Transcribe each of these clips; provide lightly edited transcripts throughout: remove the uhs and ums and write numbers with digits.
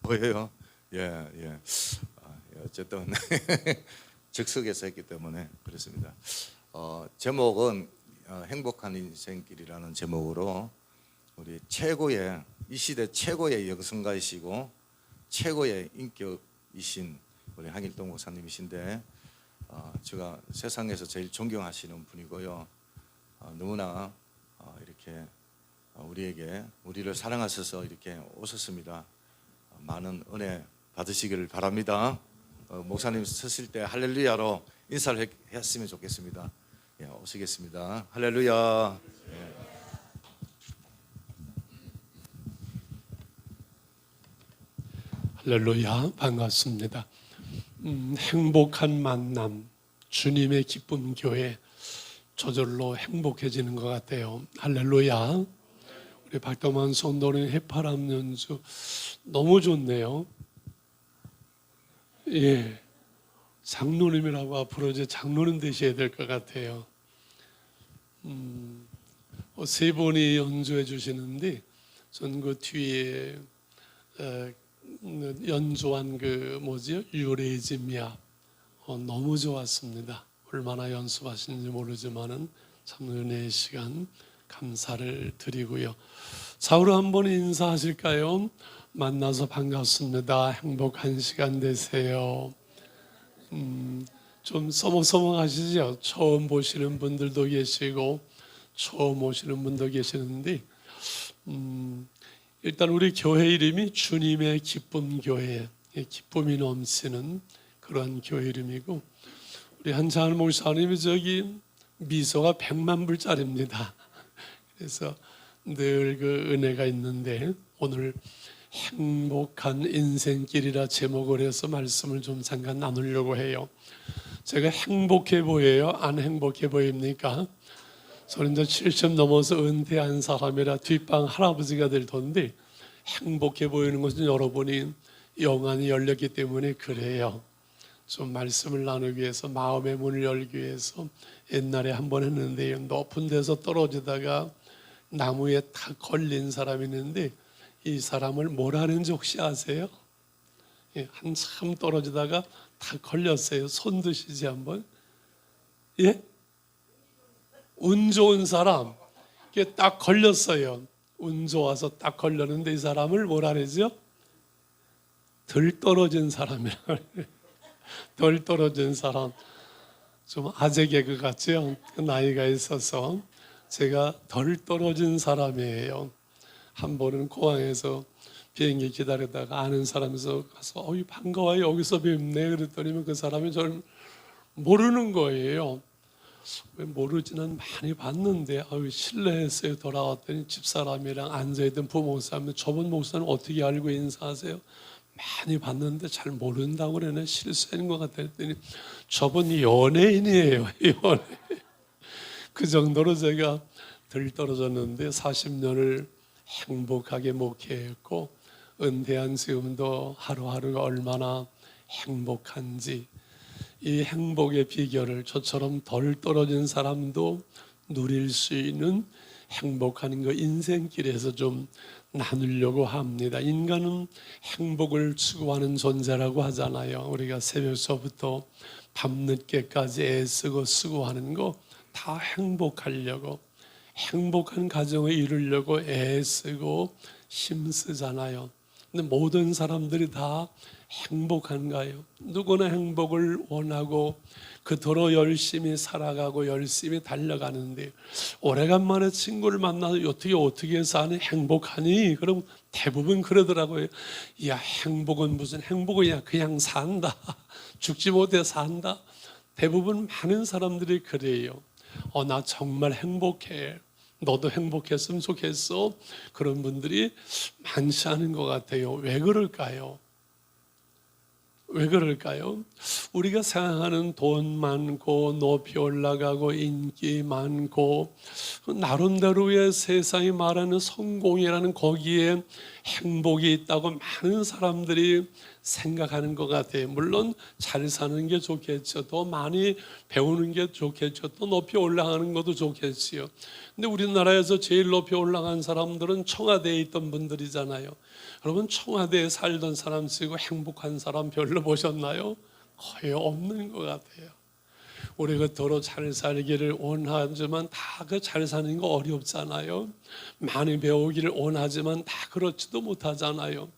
보여요? 예, 예. 어쨌든 즉석에서 했기 때문에 그렇습니다. 제목은 행복한 인생길이라는 제목으로 우리 최고의 이 시대 최고의 여성가이시고 최고의 인격이신 우리 한일동 목사님이신데 제가 세상에서 제일 존경하시는 분이고요. 너무나 이렇게 우리를 사랑하셔서 이렇게 오셨습니다. 많은 은혜 받으시기를 바랍니다. 목사님 서실 때 할렐루야로 인사를 했으면 좋겠습니다. 예, 오시겠습니다. 할렐루야. 예. 할렐루야, 반갑습니다. 행복한 만남, 주님의 기쁨 교회, 저절로 행복해지는 것 같아요. 할렐루야. 우리 박동만 성도님 해파람 연주 너무 좋네요. 예, 장로님이라고 앞으로 이제 장로님 되셔야 될 것 같아요. 세 분이 연주해 주시는데 전 그 뒤에 연주한 유레즈미아 너무 좋았습니다. 얼마나 연습하시는지 모르지만은 참 은혜의 시간 감사를 드리고요. 사우로 한번 인사하실까요? 만나서 반갑습니다. 행복한 시간 되세요. 좀 서먹서먹하시죠? 처음 보시는 분들도 계시고 처음 오시는 분도 계시는데 일단 우리 교회 이름이 주님의 기쁨 교회, 기쁨이 넘치는 그런 교회 이름이고 우리 한창을 목사님이 저기 미소가 100만 불짜리입니다. 그래서 늘 그 은혜가 있는데 오늘 행복한 인생길이라 제목을 해서 말씀을 좀 잠깐 나누려고 해요. 제가 행복해 보여요? 안 행복해 보입니까? 저는 이제 70 넘어서 은퇴한 사람이라 뒷방 할아버지가 될 텐데 행복해 보이는 것은 여러분이 영안이 열렸기 때문에 그래요. 좀 말씀을 나누기 위해서 마음의 문을 열기 위해서 옛날에 한번 했는데 높은 데서 떨어지다가 나무에 탁 걸린 사람이 있는데 이 사람을 뭘 하는지 혹시 아세요? 예, 한참 떨어지다가 탁 걸렸어요. 손 드시지 한번. 예? 운 좋은 사람. 이게 딱 걸렸어요. 운 좋아서 딱 걸렸는데 이 사람을 뭐라 그러죠? 덜 떨어진 사람이라 그래요. 덜 떨어진 사람. 좀 아재 개그 같죠? 나이가 있어서 제가 덜 떨어진 사람이에요. 한 번은 공항에서 비행기 기다리다가 아는 사람에서 가서 반가워요. 여기서 뵙네. 그랬더니 그 사람이 저를 모르는 거예요. 왜 모르지는 많이 봤는데 실례했어요. 돌아왔더니 집사람이랑 앉아있던 부목사님 저번 목사님 어떻게 알고 인사하세요? 많이 봤는데 잘 모른다고 그러네. 실수인 것 같아 했더니 저분 연예인이에요. 연예인. 그 정도로 제가 덜 떨어졌는데 40년을 행복하게 목회했고 은퇴한 지금도 하루하루가 얼마나 행복한지 이 행복의 비결을 저처럼 덜 떨어진 사람도 누릴 수 있는 행복한 그 인생길에서 좀 나누려고 합니다. 인간은 행복을 추구하는 존재라고 하잖아요. 우리가 새벽서부터 밤늦게까지 애쓰고 수고하는 거 다 행복하려고 행복한 가정을 이루려고 애쓰고 힘쓰잖아요. 근데 모든 사람들이 다 행복한가요? 누구나 행복을 원하고 그토록 열심히 살아가고 열심히 달려가는데 오래간만에 친구를 만나서 어떻게 사니? 행복하니? 그럼 대부분 그러더라고요. 야, 행복은 무슨 행복이야. 그냥 산다. 죽지 못해 산다. 대부분 많은 사람들이 그래요. 나 정말 행복해. 너도 행복했으면 좋겠어. 그런 분들이 많지 않은 것 같아요. 왜 그럴까요? 왜 그럴까요? 우리가 생각하는 돈 많고 높이 올라가고 인기 많고 나름대로의 세상이 말하는 성공이라는 거기에 행복이 있다고 많은 사람들이 생각하는 것 같아요. 물론 잘 사는 게 좋겠죠. 더 많이 배우는 게 좋겠죠. 또 높이 올라가는 것도 좋겠지요. 근데 우리나라에서 제일 높이 올라간 사람들은 청와대에 있던 분들이잖아요. 여러분 청와대에 살던 사람 쓰고 행복한 사람 별로 보셨나요? 거의 없는 것 같아요. 우리가 더러 잘 살기를 원하지만 다 그 잘 사는 거 어렵잖아요. 많이 배우기를 원하지만 다 그렇지도 못하잖아요.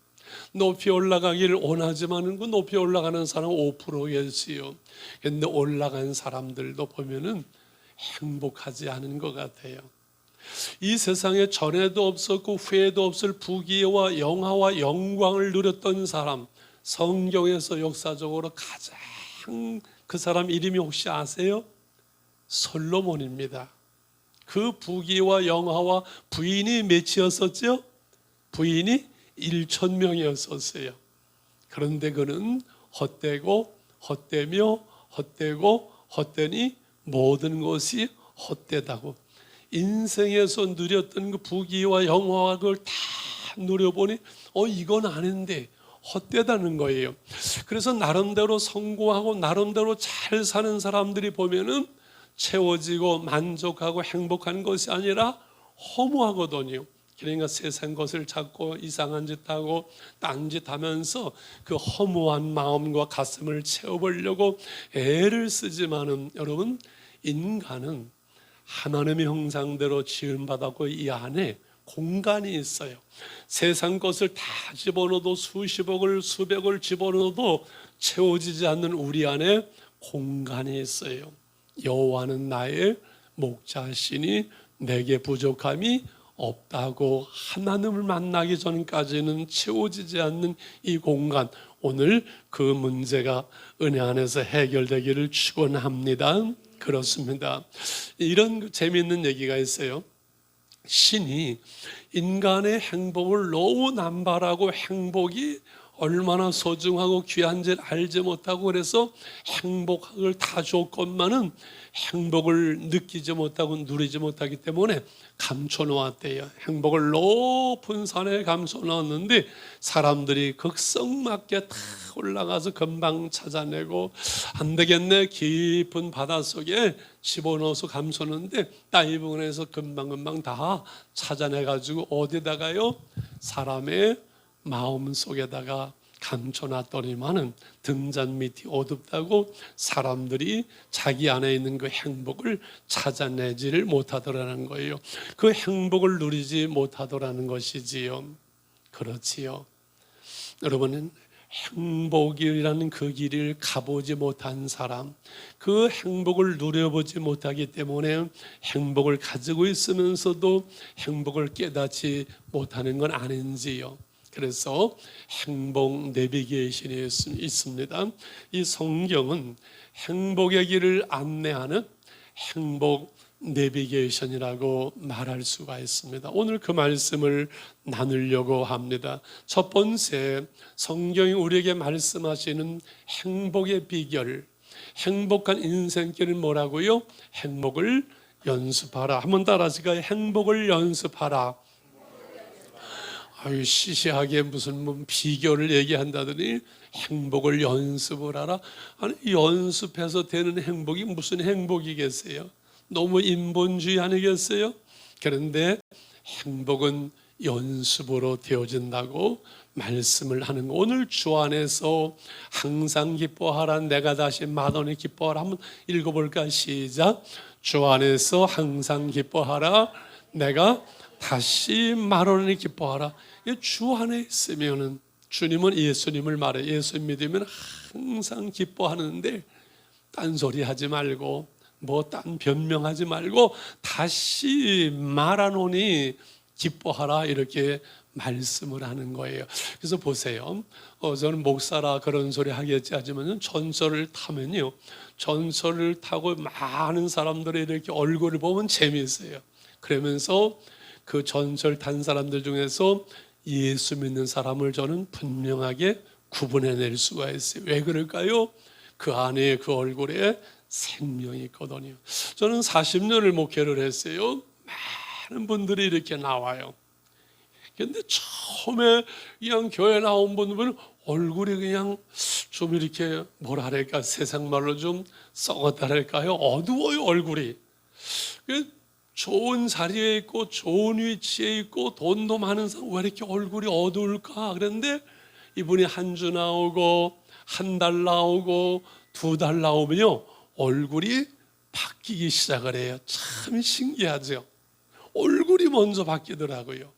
높이 올라가기를 원하지만 그 높이 올라가는 사람 5%겠지요. 근데 올라간 사람들도 보면은 행복하지 않은 것 같아요. 이 세상에 전에도 없었고 후에도 없을 부귀와 영화와 영광을 누렸던 사람, 성경에서 역사적으로 가장 그 사람 이름이 혹시 아세요? 솔로몬입니다. 그 부귀와 영화와 부인이 몇이었었죠? 부인이 1,000명이었었어요. 그런데 그는 헛되고 헛되며 헛되고 헛되니 모든 것이 헛되다고. 인생에서 누렸던 그 부귀와 영화와 그걸 다 누려보니 이건 아닌데 헛되다는 거예요. 그래서 나름대로 성공하고 나름대로 잘 사는 사람들이 보면은 채워지고 만족하고 행복한 것이 아니라 허무하거든요. 그러니까 세상 것을 찾고 이상한 짓 하고 딴짓 하면서 그 허무한 마음과 가슴을 채워보려고 애를 쓰지만은 여러분 인간은 하나님의 형상대로 지음받았고 이 안에 공간이 있어요. 세상 것을 다 집어넣어도 수십억을 수백을 집어넣어도 채워지지 않는 우리 안에 공간이 있어요. 여호와는 나의 목자시니 내게 부족함이 없다고. 하나님을 만나기 전까지는 채워지지 않는 이 공간, 오늘 그 문제가 은혜 안에서 해결되기를 축원합니다. 그렇습니다. 이런 재미있는 얘기가 있어요. 신이 인간의 행복을 너무 남발하고 행복이 얼마나 소중하고 귀한지를 알지 못하고 그래서 행복을 다 줬건만은 행복을 느끼지 못하고 누리지 못하기 때문에 감춰놓았대요. 행복을 높은 산에 감춰놓았는데 사람들이 극성맞게 다 올라가서 금방 찾아내고 안 되겠네 깊은 바닷속에 집어넣어서 감춰놓는데 따위 부분에서 금방금방 다 찾아내가지고 어디다가요? 사람의 마음 속에다가 감춰놨더니만은 등잔 밑이 어둡다고 사람들이 자기 안에 있는 그 행복을 찾아내지를 못하더라는 거예요. 그 행복을 누리지 못하더라는 것이지요. 그렇지요. 여러분은 행복이라는 그 길을 가보지 못한 사람, 그 행복을 누려보지 못하기 때문에 행복을 가지고 있으면서도 행복을 깨닫지 못하는 건 아닌지요. 그래서 행복 내비게이션이 있습니다. 이 성경은 행복의 길을 안내하는 행복 내비게이션이라고 말할 수가 있습니다. 오늘 그 말씀을 나누려고 합니다. 첫 번째, 성경이 우리에게 말씀하시는 행복의 비결, 행복한 인생길은 뭐라고요? 행복을 연습하라. 한번 따라하실까요? 행복을 연습하라. 아유, 시시하게 무슨 비결을 얘기한다더니 행복을 연습을 하라. 아니, 연습해서 되는 행복이 무슨 행복이겠어요? 너무 인본주의 아니겠어요? 그런데 행복은 연습으로 되어진다고 말씀을 하는 거. 오늘 주 안에서 항상 기뻐하라. 내가 다시 만원에 기뻐하라. 한번 읽어볼까? 시작. 주 안에서 항상 기뻐하라. 내가 다시 만원에 기뻐하라. 주 안에 있으면은 주님은 예수님을 말해. 예수 믿으면 항상 기뻐하는데 딴소리 하지 말고 딴 변명하지 말고 다시 말하노니 기뻐하라 이렇게 말씀을 하는 거예요. 그래서 보세요. 저는 목사라 그런 소리 하겠지 하지만 전설을 타면요, 전설을 타고 많은 사람들의 이렇게 얼굴을 보면 재미있어요. 그러면서 그 전설 탄 사람들 중에서 예수 믿는 사람을 저는 분명하게 구분해낼 수가 있어요. 왜 그럴까요? 그 안에 그 얼굴에 생명이 있거든요. 저는 40년을 목회를 했어요. 많은 분들이 이렇게 나와요. 근데 처음에 그냥 교회 나온 분들은 얼굴이 그냥 좀 이렇게 뭐랄까 세상 말로 좀 썩었다랄까요? 어두워요 얼굴이. 좋은 자리에 있고 좋은 위치에 있고 돈도 많은 사람 왜 이렇게 얼굴이 어두울까? 그런데 이분이 한 주 나오고 한 달 나오고 두 달 나오면요 얼굴이 바뀌기 시작을 해요. 참 신기하죠. 얼굴이 먼저 바뀌더라고요.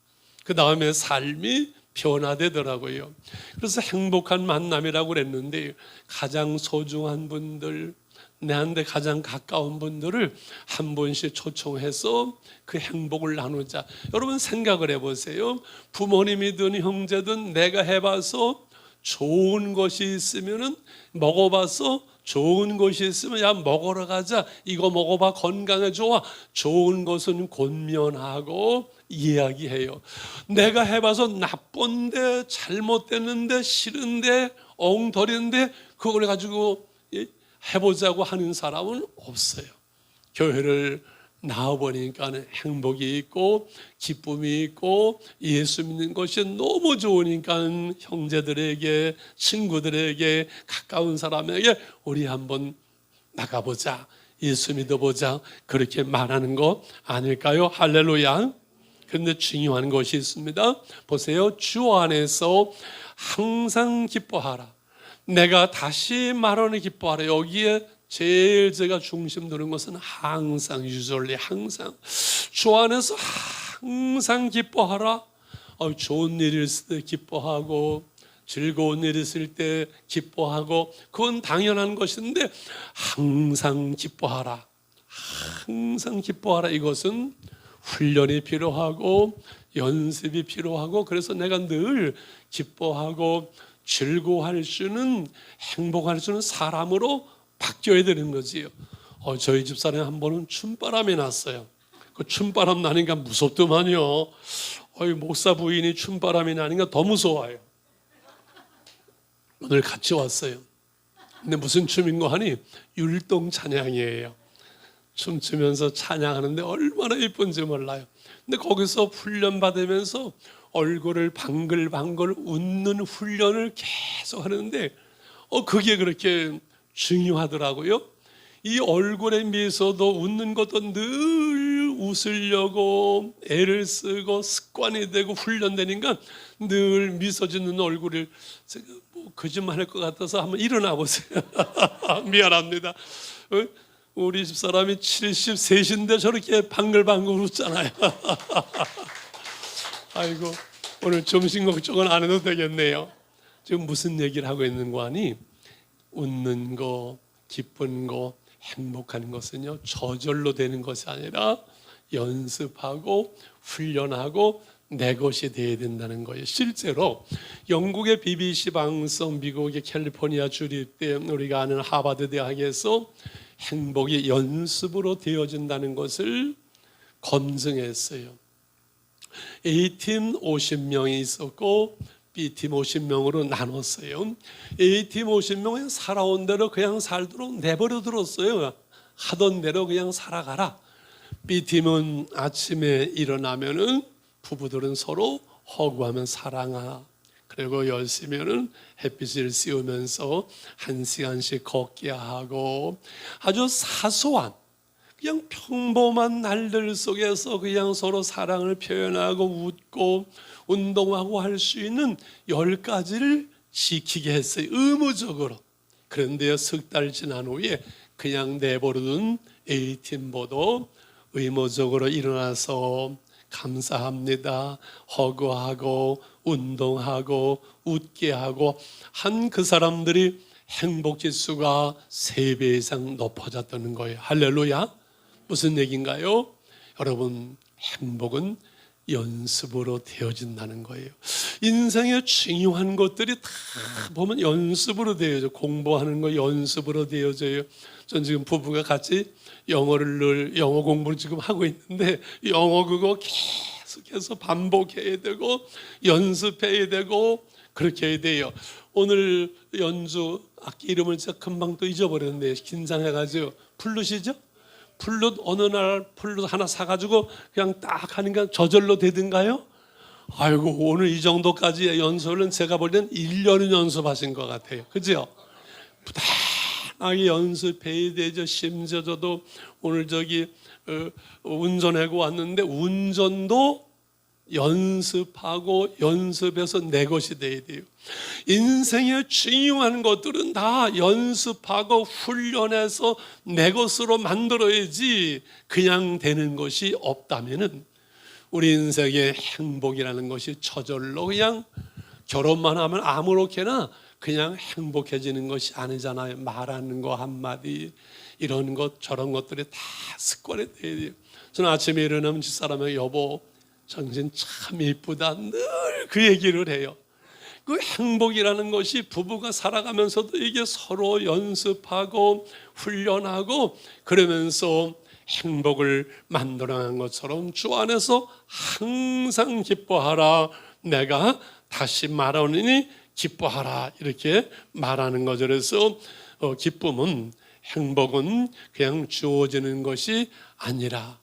그 다음에 삶이 변화되더라고요. 그래서 행복한 만남이라고 그랬는데 가장 소중한 분들, 내한테 가장 가까운 분들을 한 번씩 초청해서 그 행복을 나누자. 여러분 생각을 해보세요. 부모님이든 형제든 내가 해봐서 좋은 것이 있으면은 먹어봐서 좋은 것이 있으면 야 먹으러 가자. 이거 먹어봐 건강에 좋아. 좋은 것은 권면하고 이야기해요. 내가 해봐서 나쁜데 잘못됐는데 싫은데 엉터리인데 그걸 가지고 해보자고 하는 사람은 없어요. 교회를 나와보니까 행복이 있고 기쁨이 있고 예수 믿는 것이 너무 좋으니까 형제들에게 친구들에게 가까운 사람에게 우리 한번 나가보자 예수 믿어보자 그렇게 말하는 거 아닐까요? 할렐루야. 그런데 중요한 것이 있습니다. 보세요. 주 안에서 항상 기뻐하라. 내가 다시 말하는 기뻐하라. 여기에 제일 제가 중심 두는 것은 항상 usually 항상 주 안에서 항상 기뻐하라. 좋은 일이 있을 때 기뻐하고 즐거운 일이 있을 때 기뻐하고 그건 당연한 것인데 항상 기뻐하라. 항상 기뻐하라. 이것은 훈련이 필요하고 연습이 필요하고 그래서 내가 늘 기뻐하고 즐거워할 수는 행복할 수는 사람으로 바뀌어야 되는 거지요. 저희 집사람이 한 번은 춤바람이 났어요. 그 춤바람 나니까 무섭더만요. 목사 부인이 춤바람이 나니까 더 무서워요. 오늘 같이 왔어요. 근데 무슨 춤인가 하니 율동 찬양이에요. 춤추면서 찬양하는데 얼마나 예쁜지 몰라요. 근데 거기서 훈련 받으면서 얼굴을 방글방글 웃는 훈련을 계속 하는데 그게 그렇게 중요하더라고요. 이 얼굴의 미소도 웃는 것도 늘 웃으려고 애를 쓰고 습관이 되고 훈련되니까 늘 미소 짓는 얼굴을 제가 거짓말할 것 같아서 한번 일어나 보세요. 미안합니다. 우리 집사람이 73인데 저렇게 방글방글 웃잖아요. 아이고 오늘 점심 걱정은 안 해도 되겠네요. 지금 무슨 얘기를 하고 있는 거 아니? 웃는 거, 기쁜 거, 행복한 것은요 저절로 되는 것이 아니라 연습하고 훈련하고 내 것이 되어야 된다는 거예요. 실제로 영국의 BBC 방송, 미국의 캘리포니아 주립대, 우리가 아는 하버드 대학에서 행복이 연습으로 되어진다는 것을 검증했어요. A팀 50명이 있었고 B팀 50명으로 나눴어요. A팀 50명은 살아온 대로 그냥 살도록 내버려 뒀어요. 하던 대로 그냥 살아가라. B팀은 아침에 일어나면은 부부들은 서로 허구하면 사랑아. 그리고 10시면은 햇빛을 씌우면서 1시간씩 걷게 하고 아주 사소한 그냥 평범한 날들 속에서 그냥 서로 사랑을 표현하고 웃고 운동하고 할 수 있는 10가지를 지키게 했어요. 의무적으로. 그런데 석 달 지난 후에 그냥 내버려둔 A팀보다 의무적으로 일어나서 감사합니다. 허구하고 운동하고 웃게 하고 한 그 사람들이 행복 지수가 3배 이상 높아졌다는 거예요. 할렐루야. 무슨 얘기인가요? 여러분 행복은 연습으로 되어진다는 거예요. 인생의 중요한 것들이 다 보면 연습으로 되어져. 공부하는 거 연습으로 되어져요. 전 지금 부부가 같이 영어 공부를 지금 하고 있는데 영어 그거 계속 계속해서 반복해야 되고 연습해야 되고 그렇게 해야 돼요. 오늘 연주 악기 이름을 제가 금방 또 잊어버렸는데 긴장해가지고 플룻이죠? 플룻 어느 날 플룻 하나 사가지고 그냥 딱 하니까 저절로 되든가요? 아이고 오늘 이 정도까지 연습은 제가 볼 땐 1년은 연습하신 것 같아요. 그죠? 부단하게 연습해야 되죠. 심지어 저도 오늘 운전하고 왔는데 운전도 연습하고 연습해서 내 것이 돼야 돼요. 인생의 중요한 것들은 다 연습하고 훈련해서 내 것으로 만들어야지 그냥 되는 것이 없다면은 우리 인생의 행복이라는 것이 저절로 그냥 결혼만 하면 아무렇게나 그냥 행복해지는 것이 아니잖아요. 말하는 거 한마디 이런 것 저런 것들이 다 습관이 돼야 돼요. 저는 아침에 일어나면 집사람의 여보 당신 참 이쁘다 늘 그 얘기를 해요. 그 행복이라는 것이 부부가 살아가면서도 이게 서로 연습하고 훈련하고 그러면서 행복을 만들어낸 것처럼 주 안에서 항상 기뻐하라. 내가 다시 말하노니 기뻐하라. 이렇게 말하는 거죠. 그래서 기쁨은 행복은 그냥 주어지는 것이 아니라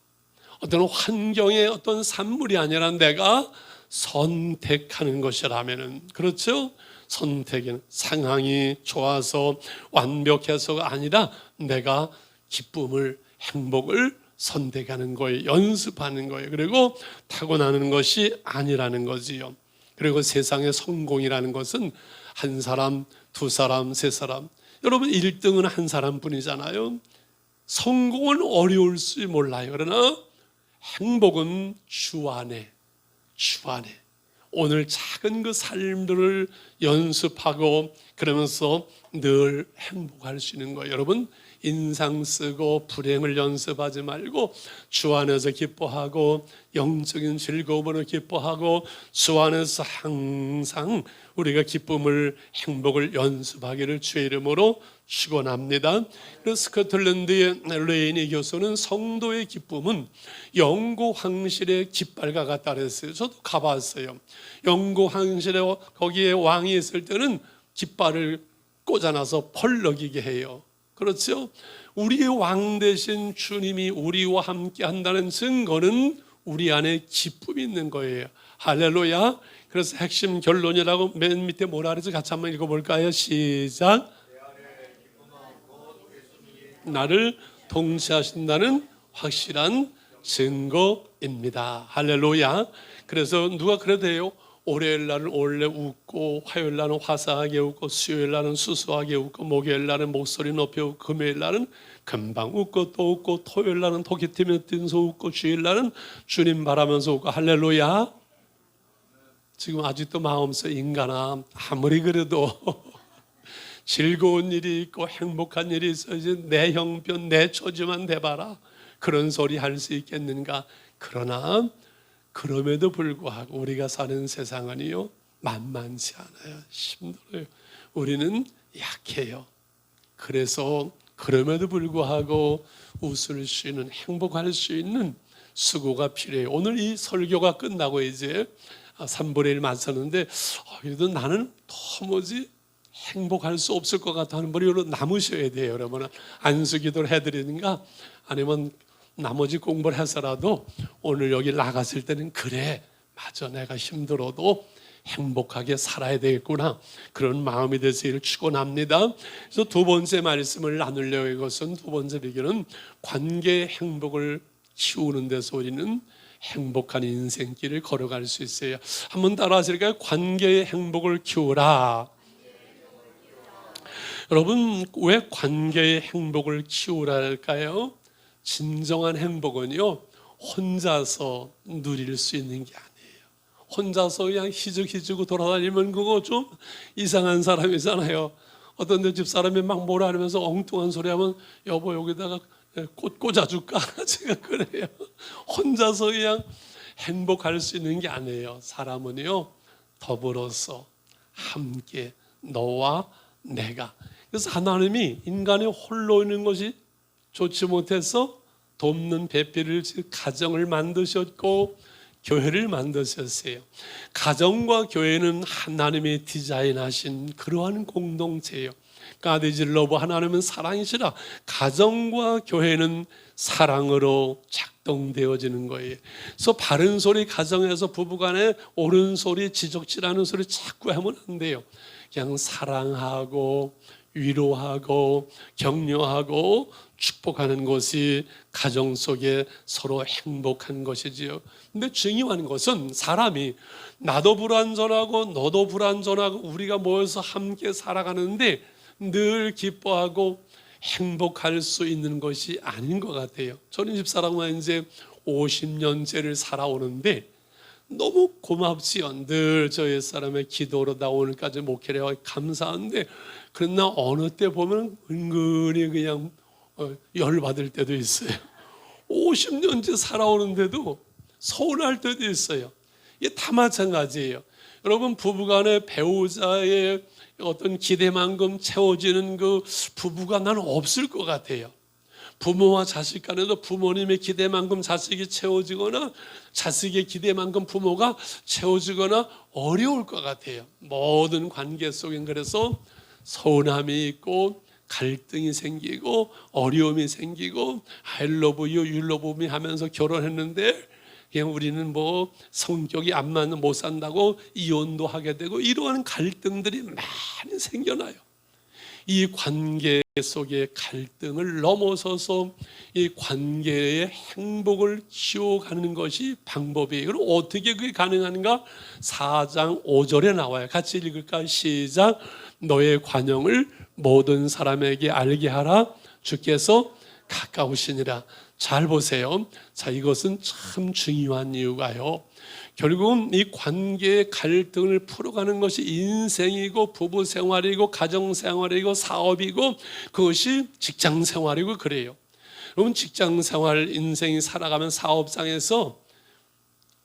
어떤 환경의 어떤 산물이 아니라 내가 선택하는 것이라면은 그렇죠? 선택은 상황이 좋아서 완벽해서가 아니라 내가 기쁨을 행복을 선택하는 거예요. 연습하는 거예요. 그리고 타고나는 것이 아니라는 거지요. 그리고 세상의 성공이라는 것은 한 사람, 두 사람, 세 사람. 여러분 1등은 한 사람뿐이잖아요. 성공은 어려울지 몰라요. 그러나 행복은 주 안에 오늘 작은 그 삶들을 연습하고 그러면서 늘 행복할 수 있는 거예요. 여러분 인상 쓰고 불행을 연습하지 말고 주 안에서 기뻐하고 영적인 즐거움으로 기뻐하고 주 안에서 항상 우리가 기쁨을 행복을 연습하기를 주의 이름으로 축원합니다. 스코틀랜드의 레이니 교수는 성도의 기쁨은 영구 황실의 깃발과 같다 그랬어요. 저도 가봤어요. 영구 황실에 거기에 왕이 있을 때는 깃발을 꽂아놔서 펄럭이게 해요. 그렇죠? 우리의 왕 되신 주님이 우리와 함께 한다는 증거는 우리 안에 기쁨이 있는 거예요. 할렐루야. 그래서 핵심 결론이라고 맨 밑에 뭐라 그러지? 같이 한번 읽어볼까요? 시작. 나를 통치하신다는 확실한 증거입니다. 할렐루야. 그래서 누가 그래도요. 월요일 날은 원래 웃고 화요일 날은 화사하게 웃고 수요일 날은 수수하게 웃고 목요일 날은 목소리 높여 웃고 금요일 날은 금방 웃고 또 웃고 토요일 날은 토끼 튀면 뛴소 웃고 주일 날은 주님 바라면서 웃고 할렐루야. 지금 아직도 마음속 인간아 아무리 그래도 즐거운 일이 있고 행복한 일이 있어야지 내 형편 내 처지만 대봐라 그런 소리 할 수 있겠는가. 그러나 그럼에도 불구하고 우리가 사는 세상은요 만만치 않아요. 힘들어요. 우리는 약해요. 그래서 그럼에도 불구하고 웃을 수 있는 행복할 수 있는 수고가 필요해요. 오늘 이 설교가 끝나고 이제 3분의 1 맞췄는데 그래도 나는 도무지 행복할 수 없을 것 같아 하는 분이 남으셔야 돼요. 여러분 안수기도를 해드리는가 아니면 나머지 공부를 해서라도 오늘 여기 나갔을 때는 그래 맞아 내가 힘들어도 행복하게 살아야 되겠구나 그런 마음이 되시기를 축원합니다. 그래서 두 번째 말씀을 나누려고 이것은 두 번째 비결은 관계의 행복을 키우는 데서 우리는 행복한 인생길을 걸어갈 수 있어요. 한번 따라 하실까요? 관계의 행복을 키우라. 여러분 왜 관계의 행복을 키우라 할까요? 진정한 행복은요 혼자서 누릴 수 있는 게 아니에요. 혼자서 그냥 희죽희죽 돌아다니면 그거 좀 이상한 사람이잖아요. 어떤 데 집사람이 막 뭐라 하면서 엉뚱한 소리 하면 여보 여기다가 꽃 꽂아줄까? 제가 그래요. 혼자서 그냥 행복할 수 있는 게 아니에요. 사람은요 더불어서 함께 너와 내가. 그래서 하나님이 인간이 홀로 있는 것이 좋지 못해서 돕는 배필을 가정을 만드셨고 교회를 만드셨어요. 가정과 교회는 하나님이 디자인하신 그러한 공동체예요. God is love, 하나님은 사랑이시라. 가정과 교회는 사랑으로 작동되어지는 거예요. 그래서 바른 소리 가정에서 부부간에 옳은 소리, 지적질하는 소리 자꾸 하면 안 돼요. 그냥 사랑하고 위로하고 격려하고 축복하는 것이 가정 속에 서로 행복한 것이지요. 근데 중요한 것은 사람이 나도 불완전하고 너도 불완전하고 우리가 모여서 함께 살아가는데 늘 기뻐하고 행복할 수 있는 것이 아닌 것 같아요. 저는 집사람과 이제 50년째를 살아오는데 너무 고맙지요. 늘 저 옛사람의 기도로 나 오늘까지 목회를 하고 감사한데, 그러나 어느 때 보면 은근히 그냥 열받을 때도 있어요. 50년째 살아오는데도 서운할 때도 있어요. 이게 다 마찬가지예요. 여러분, 부부간의 배우자의 어떤 기대만큼 채워지는 그 부부가 나는 없을 것 같아요. 부모와 자식 간에도 부모님의 기대만큼 자식이 채워지거나 자식의 기대만큼 부모가 채워지거나 어려울 것 같아요. 모든 관계 속엔 그래서 서운함이 있고 갈등이 생기고 어려움이 생기고 I love you, you love me 하면서 결혼했는데 그냥 우리는 뭐 성격이 안 맞는 못 산다고 이혼도 하게 되고 이러한 갈등들이 많이 생겨나요. 이 관계 속의 갈등을 넘어서서 이 관계의 행복을 키워가는 것이 방법이에요. 그럼 어떻게 그게 가능한가? 4장 5절에 나와요. 같이 읽을까요? 시작. 너의 관용을 모든 사람에게 알게 하라. 주께서 가까우시니라. 잘 보세요. 자, 이것은 참 중요한 이유가요. 결국은 이 관계의 갈등을 풀어가는 것이 인생이고 부부 생활이고 가정 생활이고 사업이고 그것이 직장 생활이고 그래요. 여러분, 직장 생활 인생이 살아가면 사업장에서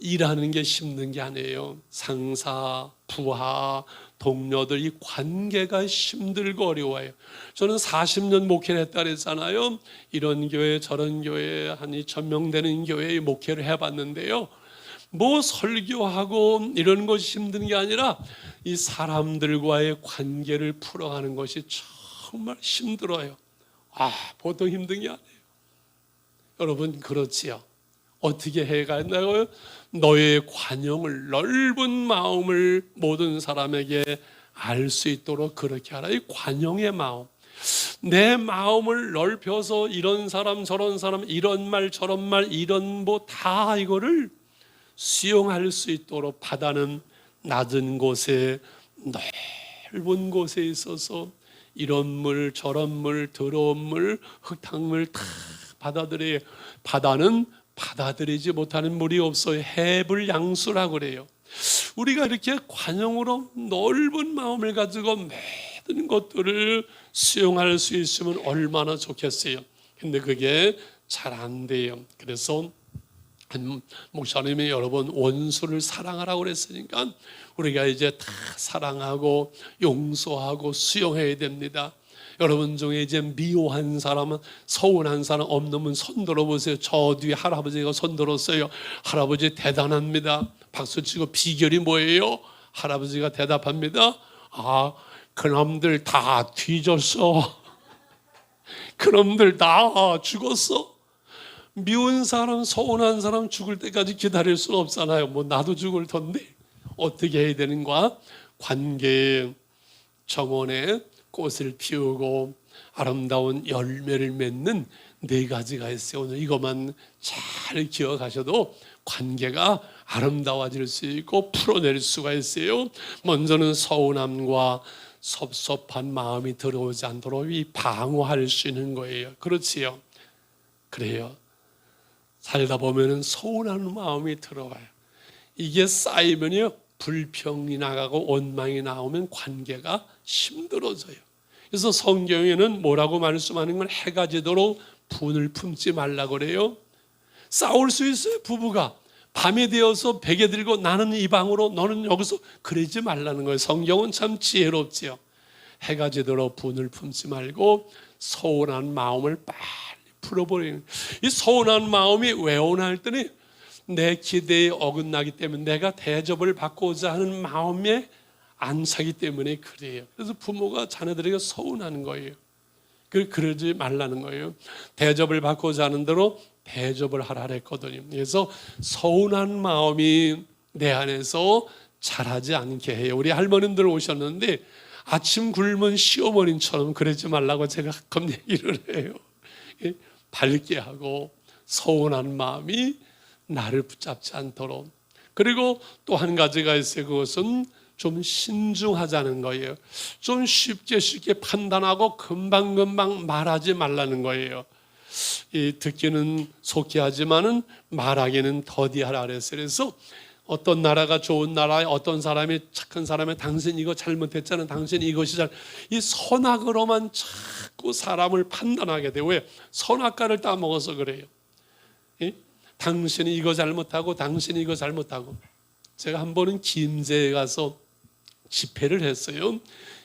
일하는 게 힘든 게 아니에요. 상사, 부하, 동료들 이 관계가 힘들고 어려워요. 저는 40년 목회를 했다 그랬잖아요. 이런 교회 저런 교회 한 2,000명 되는 교회에 목회를 해봤는데요. 뭐 설교하고 이런 것이 힘든 게 아니라 이 사람들과의 관계를 풀어가는 것이 정말 힘들어요. 보통 힘든 게 아니에요. 여러분, 그렇지요. 어떻게 해가나요? 너의 관용을, 넓은 마음을 모든 사람에게 알 수 있도록 그렇게 하라. 이 관용의 마음, 내 마음을 넓혀서 이런 사람 저런 사람 이런 말 저런 말 이런 뭐 다 이거를 수용할 수 있도록 바다는 낮은 곳에 넓은 곳에 있어서 이런 물 저런 물 더러운 물 흙탕물 다 받아들여요. 바다는 받아들이지 못하는 물이 없어요. 해불양수라고 그래요. 우리가 이렇게 관용으로 넓은 마음을 가지고 모든 것들을 수용할 수 있으면 얼마나 좋겠어요. 근데 그게 잘 안 돼요. 그래서 한 목사님이 여러 번 원수를 사랑하라고 그랬으니까 우리가 이제 다 사랑하고 용서하고 수용해야 됩니다. 여러분 중에 이제 미워한 사람은 서운한 사람 없는 손 들어보세요. 저 뒤에 할아버지가 손 들었어요. 할아버지 대단합니다. 박수치고 비결이 뭐예요? 할아버지가 대답합니다. 그놈들 다 뒤졌어. 그놈들 다 죽었어. 미운 사람, 서운한 사람 죽을 때까지 기다릴 수는 없잖아요. 뭐 나도 죽을 텐데 어떻게 해야 되는가? 관계의 정원에 꽃을 피우고 아름다운 열매를 맺는 4가지가 있어요. 오늘 이것만 잘 기억하셔도 관계가 아름다워질 수 있고 풀어낼 수가 있어요. 먼저는 서운함과 섭섭한 마음이 들어오지 않도록 이 방어할 수 있는 거예요. 그렇지요? 그래요. 살다 보면은 서운한 마음이 들어와요. 이게 쌓이면요 불평이 나가고 원망이 나오면 관계가 힘들어져요. 그래서 성경에는 뭐라고 말씀하는 건 해가 지도록 분을 품지 말라고 그래요. 싸울 수 있어요. 부부가 밤이 되어서 베개 들고 나는 이 방으로 너는 여기서 그러지 말라는 거예요. 성경은 참 지혜롭지요. 해가 지도록 분을 품지 말고 서운한 마음을 빨리 풀어버리는. 이 서운한 마음이 왜 오나 했더니 내 기대에 어긋나기 때문에 내가 대접을 받고자 하는 마음에 안 차기 때문에 그래요. 그래서 부모가 자녀들에게 서운하는 거예요. 그러지 말라는 거예요. 대접을 받고자 하는 대로 대접을 하라 그랬거든요. 그래서 서운한 마음이 내 안에서 자라지 않게 해요. 우리 할머님들 오셨는데 아침 굶은 시어머님처럼 그러지 말라고 제가 가끔 얘기를 해요. 밝게 하고 서운한 마음이 나를 붙잡지 않도록. 그리고 또 한 가지가 있어요. 그것은 좀 신중하자는 거예요. 좀 쉽게 판단하고 금방금방 말하지 말라는 거예요. 이 듣기는 속히 하지만은 말하기는 더디하라 그랬어요. 그래서 어떤 나라가 좋은 나라에 어떤 사람이 착한 사람이 당신 이거 잘못했잖아. 당신 이것이 이 선악으로만 자꾸 사람을 판단하게 돼요. 왜? 선악과를 따먹어서 그래요. 당신이 이거 잘못하고 당신이 이거 잘못하고. 제가 한 번은 김제에 가서 집회를 했어요.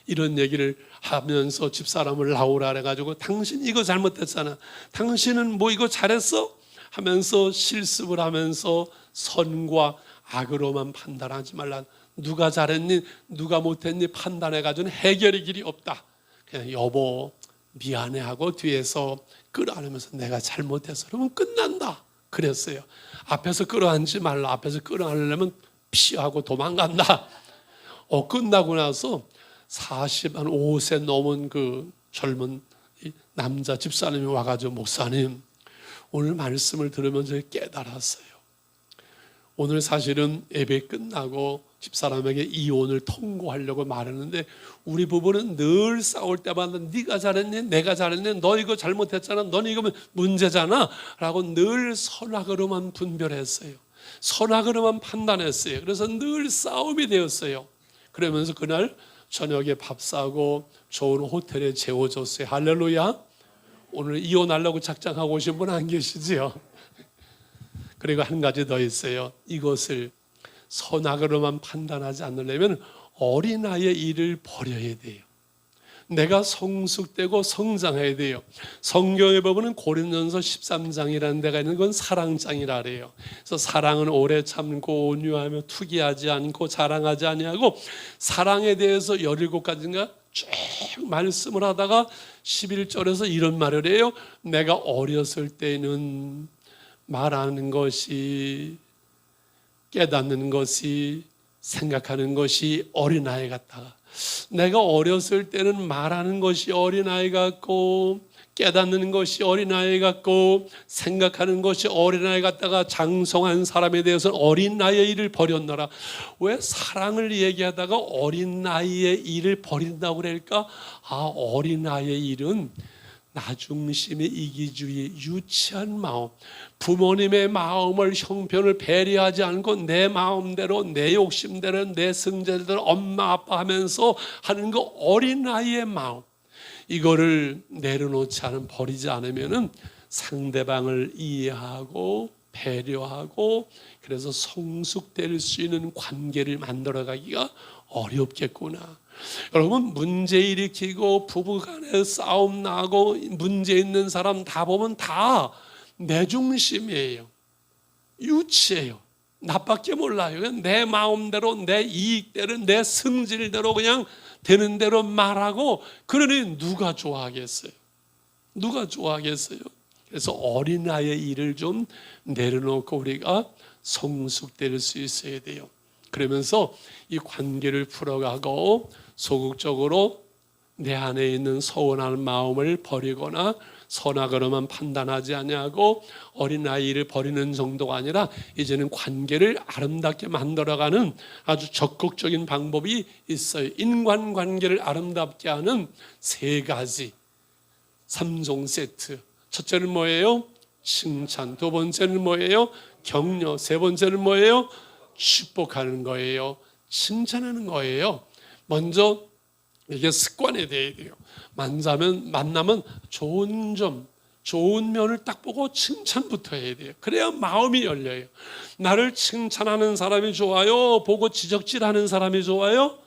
이런 얘기를 하면서 집사람을 나오라 그래가지고 당신 이거 잘못했잖아. 당신은 뭐 이거 잘했어? 하면서 실습을 하면서 선과 악으로만 판단하지 말라. 누가 잘했니 누가 못했니 판단해가지고는 해결의 길이 없다. 그냥 여보 미안해 하고 뒤에서 끌어안으면서 내가 잘못해서 그러면 끝난다 그랬어요. 앞에서 끌어안지 말라. 앞에서 끌어안으려면 피하고 도망간다. 끝나고 나서 45세 넘은 그 젊은 남자 집사님이 와가지고 목사님 오늘 말씀을 들으면서 깨달았어요. 오늘 사실은 예배 끝나고 집사람에게 이혼을 통고하려고 말했는데 우리 부부는 늘 싸울 때마다 네가 잘했니? 내가 잘했니? 너 이거 잘못했잖아. 너는 이거 문제잖아. 라고 늘 선악으로만 분별했어요. 선악으로만 판단했어요. 그래서 늘 싸움이 되었어요. 그러면서 그날 저녁에 밥 사고 좋은 호텔에 재워줬어요. 할렐루야. 오늘 이혼하려고 작정하고 오신 분 안 계시지요? 그리고 한 가지 더 있어요. 이것을 선악으로만 판단하지 않으려면 어린아이의 일을 버려야 돼요. 내가 성숙되고 성장해야 돼요. 성경에 보면 고린도전서 13장이라는 데가 있는 건 사랑장이라 그래요. 그래서 사랑은 오래 참고 온유하며 투기하지 않고 자랑하지 아니하고 사랑에 대해서 17가지인가 쭉 말씀을 하다가 11절에서 이런 말을 해요. 내가 어렸을 때는 말하는 것이 깨닫는 것이 생각하는 것이 어린아이 같다가 내가 어렸을 때는 말하는 것이 어린아이 같고 깨닫는 것이 어린아이 같고 생각하는 것이 어린아이 같다가 장성한 사람에 대해서는 어린아이의 일을 버렸노라. 왜 사랑을 얘기하다가 어린아이의 일을 버린다고 그럴까? 어린아이의 일은 나중심의 이기주의 유치한 마음, 부모님의 마음을 형편을 배려하지 않고 내 마음대로 내 욕심대로 내 승질대로 엄마 아빠 하면서 하는 그 어린아이의 마음, 이거를 내려놓지 않으면 버리지 않으면은 상대방을 이해하고 배려하고 그래서 성숙될 수 있는 관계를 만들어가기가 어렵겠구나. 여러분 문제 일으키고 부부간에 싸움 나고 문제 있는 사람 다 보면 다 내 중심이에요. 유치해요. 나밖에 몰라요. 그냥 내 마음대로 내 이익대로 내 승질대로 그냥 되는 대로 말하고 그러니 누가 좋아하겠어요? 누가 좋아하겠어요? 그래서 어린아이의 일을 좀 내려놓고 우리가 성숙될 수 있어야 돼요. 그러면서 이 관계를 풀어가고 소극적으로 내 안에 있는 서운한 마음을 버리거나 선악으로만 판단하지 아니하고 어린아이를 버리는 정도가 아니라 이제는 관계를 아름답게 만들어가는 아주 적극적인 방법이 있어요. 인간관계를 아름답게 하는 3가지 3종 세트. 첫째는 뭐예요? 칭찬. 두 번째는 뭐예요? 격려. 세 번째는 뭐예요? 축복하는 거예요. 칭찬하는 거예요. 먼저 이게 습관이 돼야 돼요. 만나면 좋은 점, 좋은 면을 딱 보고 칭찬부터 해야 돼요. 그래야 마음이 열려요. 나를 칭찬하는 사람이 좋아요? 보고 지적질하는 사람이 좋아요?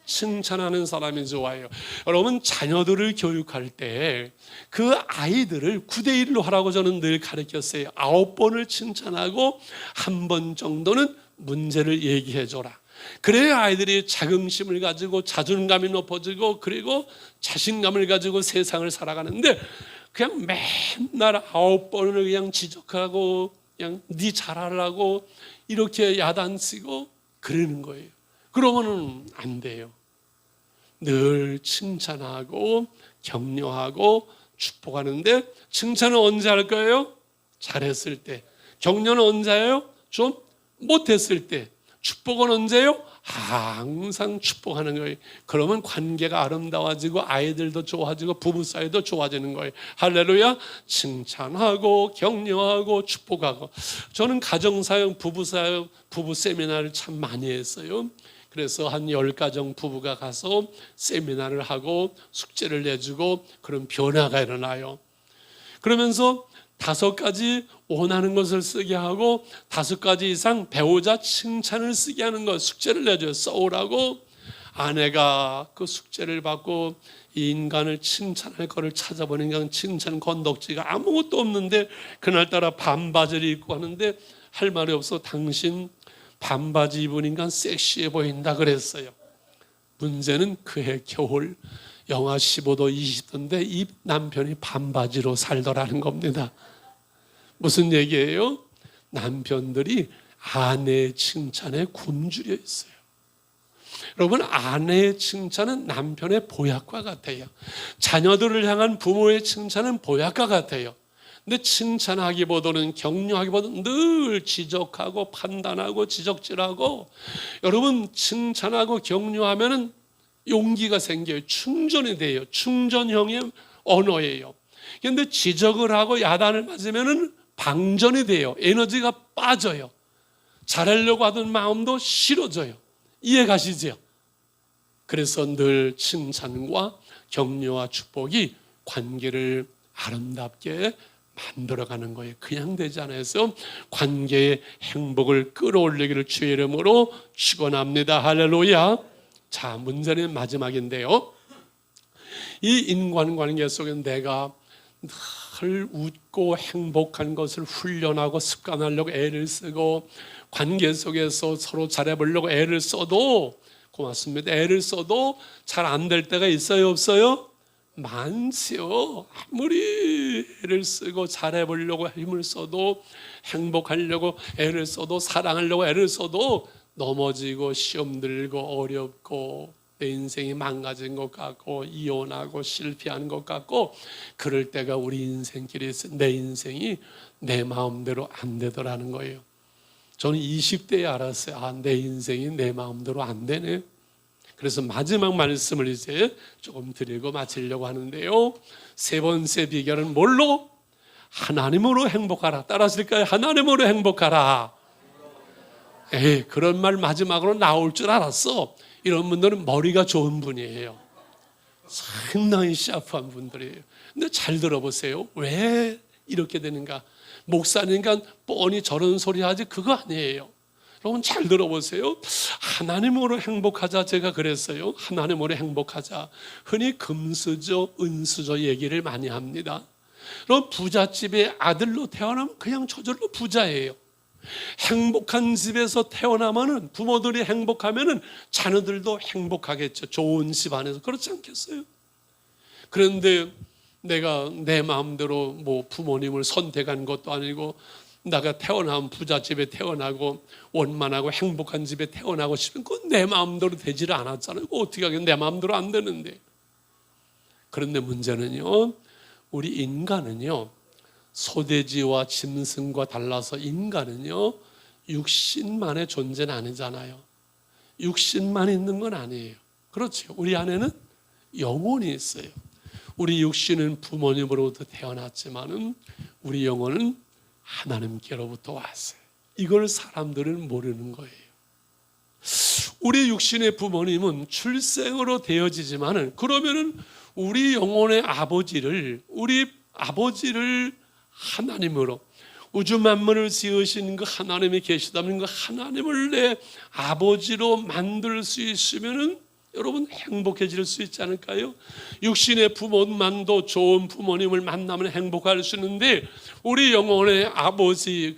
칭찬하는 사람이 좋아요. 여러분 자녀들을 교육할 때 그 아이들을 9대1로 하라고 저는 늘 가르쳤어요. 9번을 칭찬하고 1번 정도는 문제를 얘기해 줘라. 그래야 아이들이 자긍심을 가지고 자존감이 높아지고 그리고 자신감을 가지고 세상을 살아가는데 그냥 맨날 9번을 그냥 지적하고 그냥 네 잘하라고 이렇게 야단치고 그러는 거예요. 그러면은 안 돼요. 늘 칭찬하고 격려하고 축복하는데 칭찬은 언제 할 거예요? 잘했을 때. 격려는 언제 해요? 좀 못했을 때. 축복은 언제요? 항상 축복하는 거예요. 그러면 관계가 아름다워지고 아이들도 좋아지고 부부 사이도 좋아지는 거예요. 할렐루야. 칭찬하고 격려하고 축복하고. 저는 가정사역 부부사역 부부 세미나를 참 많이 했어요. 그래서 한 10가정 부부가 가서 세미나를 하고 숙제를 내주고 그런 변화가 일어나요. 그러면서 5가지 원하는 것을 쓰게 하고 5가지 이상 배우자 칭찬을 쓰게 하는 것, 숙제를 내줘요. 써오라고. 아내가 그 숙제를 받고 이 인간을 칭찬할 거를 찾아보니까 칭찬 건덕지가 아무것도 없는데 그날따라 반바지를 입고 하는데 할 말이 없어. 당신 반바지 입으니까 섹시해 보인다 그랬어요. 문제는 그해 겨울 영하 15도 20도인데 이 남편이 반바지로 살더라는 겁니다. 무슨 얘기예요? 남편들이 아내의 칭찬에 굶주려 있어요. 여러분 아내의 칭찬은 남편의 보약과 같아요. 자녀들을 향한 부모의 칭찬은 보약과 같아요. 근데 칭찬하기보다는 격려하기보다는 늘 지적하고 판단하고 지적질하고 여러분 칭찬하고 격려하면은 용기가 생겨요. 충전이 돼요. 충전형의 언어예요. 그런데 지적을 하고 야단을 맞으면은 방전이 돼요. 에너지가 빠져요. 잘하려고 하던 마음도 싫어져요. 이해 가시죠? 그래서 늘 칭찬과 격려와 축복이 관계를 아름답게 만들어가는 거예요. 그냥 되지 않아요. 관계의 행복을 끌어올리기를 주의 이름으로 축원합니다. 할렐루야. 자, 문제는 마지막인데요. 이 인간관계 속에 내가 늘 웃고 행복한 것을 훈련하고 습관하려고 애를 쓰고 관계 속에서 서로 잘해보려고 애를 써도 고맙습니다. 애를 써도 잘 안 될 때가 있어요, 없어요? 많지요. 아무리 애를 쓰고 잘해보려고 힘을 써도 행복하려고 애를 써도 사랑하려고 애를 써도 넘어지고 시험 들고 어렵고 내 인생이 망가진 것 같고 이혼하고 실패하는 것 같고 그럴 때가 우리 인생길에 있어요. 내 인생이 내 마음대로 안 되더라는 거예요. 저는 20대에 알았어요. 아, 내 인생이 내 마음대로 안 되네. 그래서 마지막 말씀을 이제 조금 드리고 마치려고 하는데요. 3번째 비결은 뭘로? 하나님으로 행복하라. 따라하실까요? 하나님으로 행복하라. 에이, 그런 말 마지막으로 나올 줄 알았어. 이런 분들은 머리가 좋은 분이에요. 상당히 샤프한 분들이에요. 근데 잘 들어보세요. 왜 이렇게 되는가? 목사니까 뻔히 저런 소리 하지 그거 아니에요. 여러분 잘 들어보세요. 하나님으로 행복하자 제가 그랬어요. 하나님으로 행복하자. 흔히 금수저, 은수저 얘기를 많이 합니다. 여러분 부잣집의 아들로 태어나면 그냥 저절로 부자예요. 행복한 집에서 태어나면은 부모들이 행복하면은 자녀들도 행복하겠죠. 좋은 집 안에서 그렇지 않겠어요? 그런데 내가 내 마음대로 뭐 부모님을 선택한 것도 아니고 내가 태어나면 부잣집에 태어나고 원만하고 행복한 집에 태어나고 싶은 건 내 마음대로 되지를 않았잖아요. 어떻게 하겠냐? 내 마음대로 안 되는데. 그런데 문제는요, 우리 인간은요, 소돼지와 짐승과 달라서 인간은요, 육신만의 존재는 아니잖아요. 육신만 있는 건 아니에요. 그렇죠. 우리 안에는 영혼이 있어요. 우리 육신은 부모님으로부터 태어났지만은 우리 영혼은 하나님께로부터 왔어요. 이걸 사람들은 모르는 거예요. 우리 육신의 부모님은 출생으로 되어지지만은 그러면은 우리 영혼의 우리 아버지를 하나님으로 우주 만물을 지으신 그 하나님이 계시다면 그 하나님을 내 아버지로 만들 수 있으면은 여러분 행복해질 수 있지 않을까요? 육신의 부모만도 좋은 부모님을 만나면 행복할 수 있는데 우리 영혼의 아버지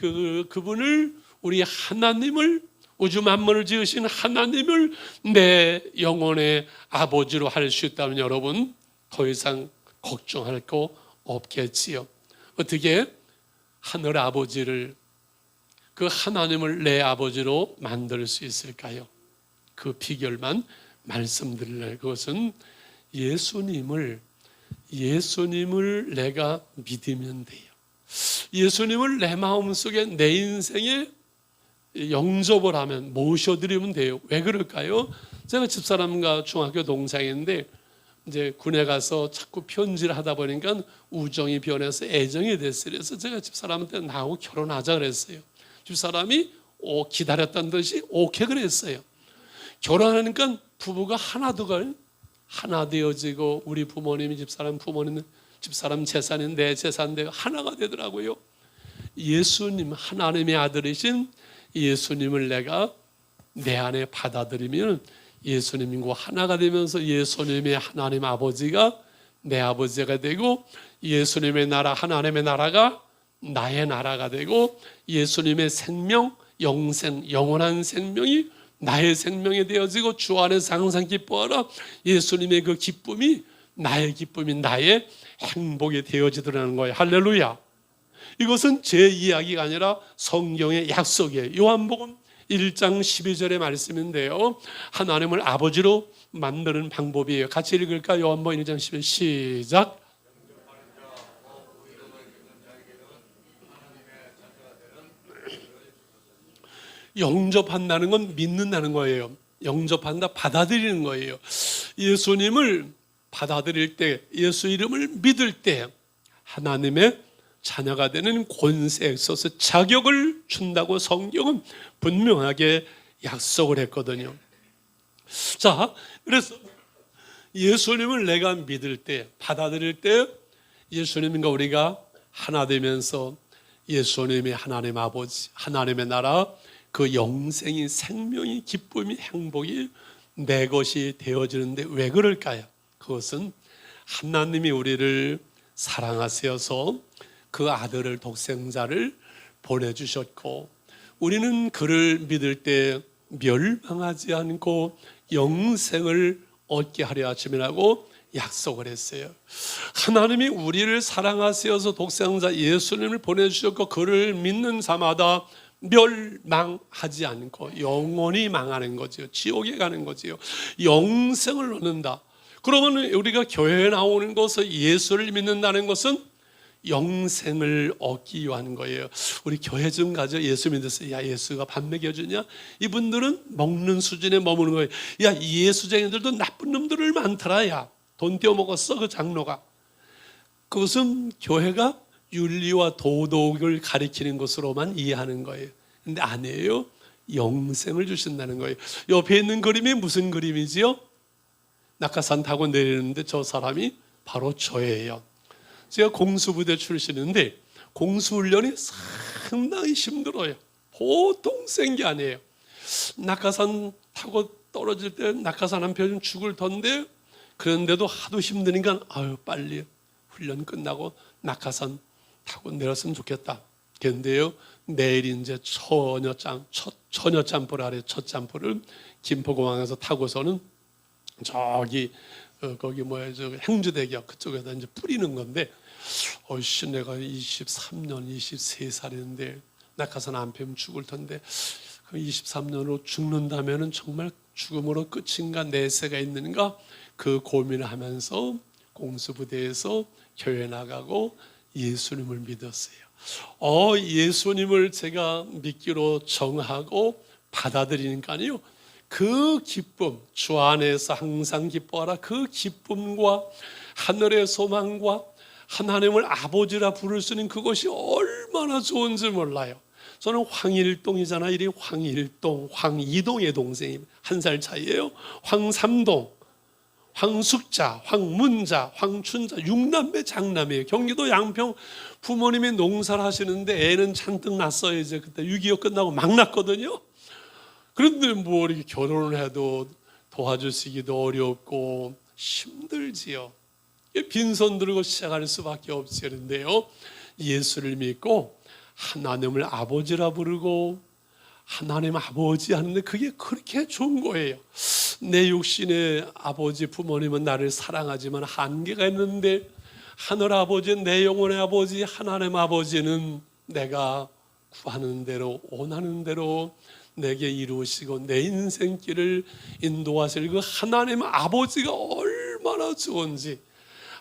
그분을 우리 하나님을 우주 만물을 지으신 하나님을 내 영혼의 아버지로 할 수 있다면 여러분 더 이상 걱정할 거 없겠지요. 어떻게 하늘 아버지를 그 하나님을 내 아버지로 만들 수 있을까요? 그 비결만 말씀드릴래요. 그것은 예수님을 내가 믿으면 돼요. 예수님을 내 마음속에 내 인생에 영접을 하면 모셔드리면 돼요. 왜 그럴까요? 제가 집사람과 중학교 동창인데 이제 군에 가서 자꾸 편지를 하다 보니까 우정이 변해서 애정이 됐어요. 그래서 제가 집사람한테 나하고 결혼하자 그랬어요. 집사람이 기다렸다는 듯이 오케이 그랬어요. 결혼하니까 부부가 하나 되어지고 우리 부모님이 집사람 재산인 내 재산인데 하나가 되더라고요. 예수님 하나님의 아들이신 예수님을 내가 내 안에 받아들이면 예수님과 하나가 되면서 예수님의 하나님 아버지가 내 아버지가 되고 예수님의 나라 하나님의 나라가 나의 나라가 되고 예수님의 생명 영생 영원한 생명이 나의 생명이 되어지고 주 안에서 항상 기뻐하라. 예수님의 그 기쁨이 나의 기쁨이 나의 행복이 되어지더라는 거예요. 할렐루야. 이것은 제 이야기가 아니라 성경의 약속이에요. 요한복음 1장 12절의 말씀인데요. 하나님을 아버지로 만드는 방법이에요. 같이 읽을까? 요한복음 1장 12절 시작. 영접한다는 건 믿는다는 거예요. 영접한다, 받아들이는 거예요. 예수님을 받아들일 때, 예수 이름을 믿을 때 하나님의 자녀가 되는 권세에 있어서 자격을 준다고 성경은 분명하게 약속을 했거든요. 자, 그래서 예수님을 내가 믿을 때, 받아들일 때 예수님과 우리가 하나 되면서 예수님의 하나님 아버지, 하나님의 나라, 그 영생이 생명이 기쁨이 행복이 내 것이 되어지는데 왜 그럴까요? 그것은 하나님이 우리를 사랑하셔서 그 아들을 독생자를 보내주셨고 우리는 그를 믿을 때 멸망하지 않고 영생을 얻게 하려 하심이라고 약속을 했어요. 하나님이 우리를 사랑하셔서 독생자 예수님을 보내주셨고 그를 믿는 자마다 멸망하지 않고 영원히 망하는 거지요. 지옥에 가는 거지요. 영생을 얻는다. 그러면 우리가 교회에 나오는 것은 예수를 믿는다는 것은 영생을 얻기 위한 거예요. 우리 교회 좀 가죠. 예수 믿었어요. 야, 예수가 밥 먹여주냐? 이분들은 먹는 수준에 머무는 거예요. 야, 예수쟁이들도 나쁜 놈들을 많더라. 야, 돈 떼어 먹었어 그 장로가. 그것은 교회가 윤리와 도덕을 가리키는 것으로만 이해하는 거예요. 근데 아니에요. 영생을 주신다는 거예요. 옆에 있는 그림이 무슨 그림이지요? 낙하산 타고 내리는데 저 사람이 바로 저예요. 제가 공수부대 출신인데 공수훈련이 상당히 힘들어요. 보통 센 게 아니에요. 낙하산 타고 떨어질 때 낙하산 한 편 죽을 텐데 그런데도 하도 힘드니까 아유 빨리 훈련 끝나고 낙하산 타고 내렸으면 좋겠다. 그런데요 내일 이제 처녀짬포를 하래. 첫 짬포를 김포공항에서 타고서는 저기 거기 저 행주대교 그쪽에다 이제 뿌리는 건데 어이씨 내가 23년 23살인데 낙하산 안 펴면 죽을 텐데 그 23년으로 죽는다면은 정말 죽음으로 끝인가 내세가 있는가 그 고민을 하면서 공수부대에서 교회 나가고 예수님을 믿었어요. 예수님을 제가 믿기로 정하고 받아들이니까요. 그 기쁨, 주 안에서 항상 기뻐하라. 그 기쁨과 하늘의 소망과 하나님을 아버지라 부를 수 있는 그것이 얼마나 좋은지 몰라요. 저는 황일동이잖아. 이름이 황일동, 황이동의 동생이 1살 차이예요. 황삼동, 황숙자, 황문자, 황춘자 6남매 장남이에요. 경기도 양평 부모님이 농사를 하시는데 애는 잔뜩 났어요. 이제 그때 6.25 끝나고 막 났거든요. 그런데 뭐 이렇게 결혼을 해도 도와주시기도 어렵고 힘들지요. 빈손 들고 시작할 수밖에 없었는데요. 예수를 믿고 하나님을 아버지라 부르고 하나님 아버지 하는데 그게 그렇게 좋은 거예요. 내 육신의 아버지 부모님은 나를 사랑하지만 한계가 있는데 하늘 아버지, 내 영혼의 아버지 하나님 아버지는 내가 구하는 대로 원하는 대로 내게 이루시고 내 인생길을 인도하실 그 하나님 아버지가 얼마나 좋은지,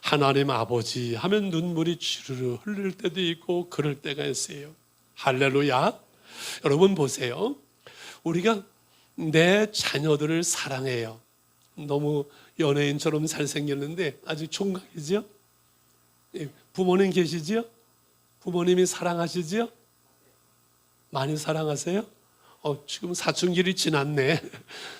하나님 아버지 하면 눈물이 주르르 흐를 때도 있고 그럴 때가 있어요. 할렐루야. 여러분 보세요. 우리가 내 자녀들을 사랑해요. 너무 연예인처럼 잘생겼는데 아직 총각이죠? 부모님 계시지요? 부모님이 사랑하시지요? 많이 사랑하세요? 지금 사춘기를 지났네.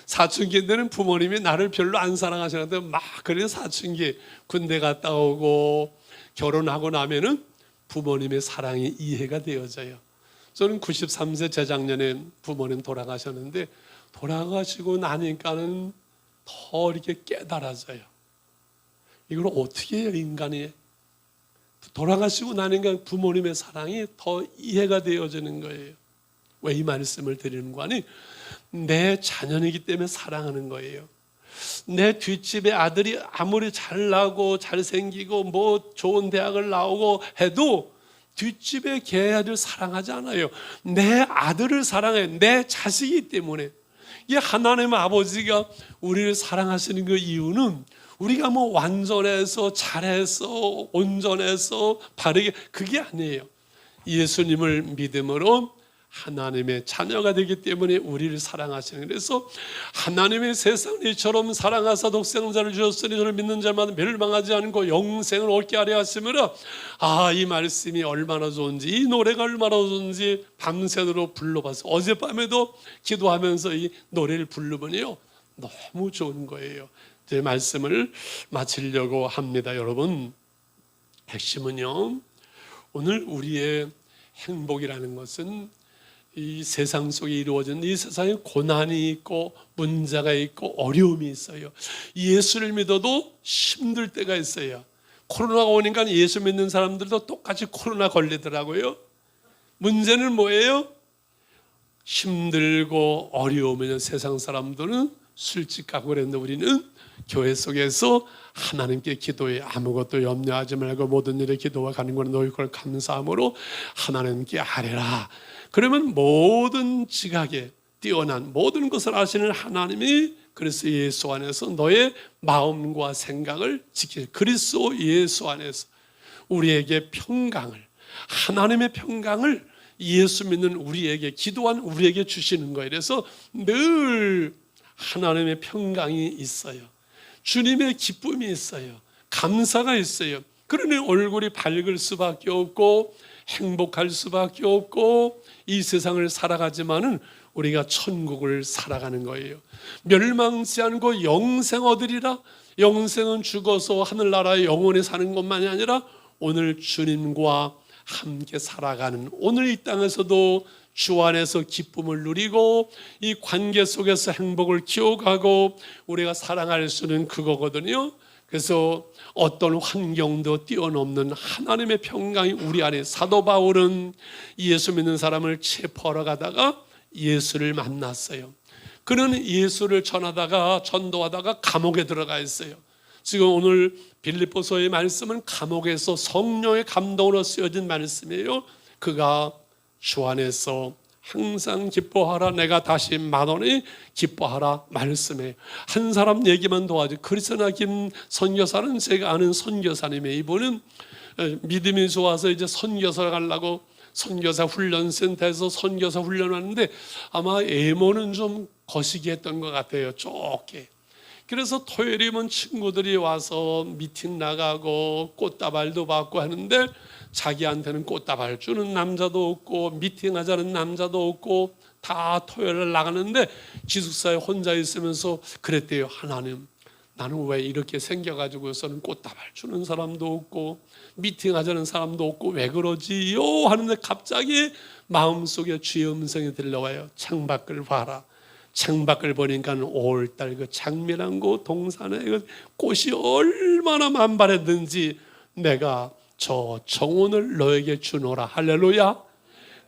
사춘기 때는 부모님이 나를 별로 안 사랑하시는데 막 그래 사춘기 군대 갔다 오고 결혼하고 나면은 부모님의 사랑이 이해가 되어져요. 저는 93세 재작년에 부모님 돌아가셨는데 돌아가시고 나니까는 더 이렇게 깨달아져요. 이걸 어떻게 해요, 인간이? 돌아가시고 나니까 부모님의 사랑이 더 이해가 되어지는 거예요. 왜 이 말씀을 드리는 거 아니? 내 자녀이기 때문에 사랑하는 거예요. 내 뒷집에 아들이 아무리 잘나고 잘생기고 뭐 좋은 대학을 나오고 해도 뒷집에 걔 아들 사랑하지 않아요. 내 아들을 사랑해. 내 자식이기 때문에. 이 하나님 아버지가 우리를 사랑하시는 그 이유는 우리가 뭐 완전해서 잘해서 온전해서 바르게 그게 아니에요. 예수님을 믿음으로 하나님의 자녀가 되기 때문에 우리를 사랑하시는, 그래서 하나님의 세상을 이처럼 사랑하사 독생자를 주셨으니 저를 믿는 자마다 멸망하지 않고 영생을 얻게 하려 하심이라. 이 말씀이 얼마나 좋은지, 이 노래가 얼마나 좋은지 밤새도록 불러봐서 어젯밤에도 기도하면서 이 노래를 부르면요 너무 좋은 거예요. 제 말씀을 마치려고 합니다. 여러분, 핵심은요, 오늘 우리의 행복이라는 것은 이 세상 속에 이루어진 이 세상에 고난이 있고 문제가 있고 어려움이 있어요. 예수를 믿어도 힘들 때가 있어요. 코로나가 오니까 예수 믿는 사람들도 똑같이 코로나 걸리더라고요. 문제는 뭐예요? 힘들고 어려우면 세상 사람들은 술집 가고 그랬는데 우리는 교회 속에서 하나님께 기도해. 아무것도 염려하지 말고 모든 일에 기도와 간구와 노력을 감사함으로 하나님께 아뢰라. 그러면 모든 지각에 뛰어난 모든 것을 아시는 하나님이 그리스도 예수 안에서 너의 마음과 생각을 지킬, 그리스도 예수 안에서 우리에게 평강을, 하나님의 평강을 예수 믿는 우리에게, 기도한 우리에게 주시는 거예요. 그래서 늘 하나님의 평강이 있어요. 주님의 기쁨이 있어요. 감사가 있어요. 그러니 얼굴이 밝을 수밖에 없고 행복할 수밖에 없고 이 세상을 살아가지만은 우리가 천국을 살아가는 거예요. 멸망치 않고 영생 얻으리라. 영생은 죽어서 하늘나라에 영원히 사는 것만이 아니라 오늘 주님과 함께 살아가는, 오늘 이 땅에서도 주 안에서 기쁨을 누리고 이 관계 속에서 행복을 키워가고 우리가 사랑할 수는 그거거든요. 그래서 어떤 환경도 뛰어넘는 하나님의 평강이 우리 안에. 사도 바울은 예수 믿는 사람을 체포하러 가다가 예수를 만났어요. 그는 예수를 전도하다가 감옥에 들어가 있어요. 지금 오늘 빌립보서의 말씀은 감옥에서 성령의 감동으로 쓰여진 말씀이에요. 그가 주 안에서 항상 기뻐하라. 내가 다시 만원이 기뻐하라 말씀에 한 사람 얘기만 도와줘. 크리스나 김 선교사는 제가 아는 선교사님의, 이분은 믿음이 좋아서 이제 선교사 가려고 선교사 훈련센터에서 선교사 훈련하는데 아마 예모는 좀 거시기 했던 것 같아요. 좁게. 그래서 토요일이면 친구들이 와서 미팅 나가고 꽃다발도 받고 하는데 자기한테는 꽃다발 주는 남자도 없고 미팅하자는 남자도 없고 다 토요일을 나가는데 기숙사에 혼자 있으면서 그랬대요. 하나님, 나는 왜 이렇게 생겨가지고서는 꽃다발 주는 사람도 없고 미팅하자는 사람도 없고 왜 그러지요? 하는데 갑자기 마음속에 주의 음성이 들려와요. 창밖을 봐라. 창밖을 보니까 5월달 그 장미란 곳 동산에 그 꽃이 얼마나 만발했는지 내가 저 정원을 너에게 주노라. 할렐루야.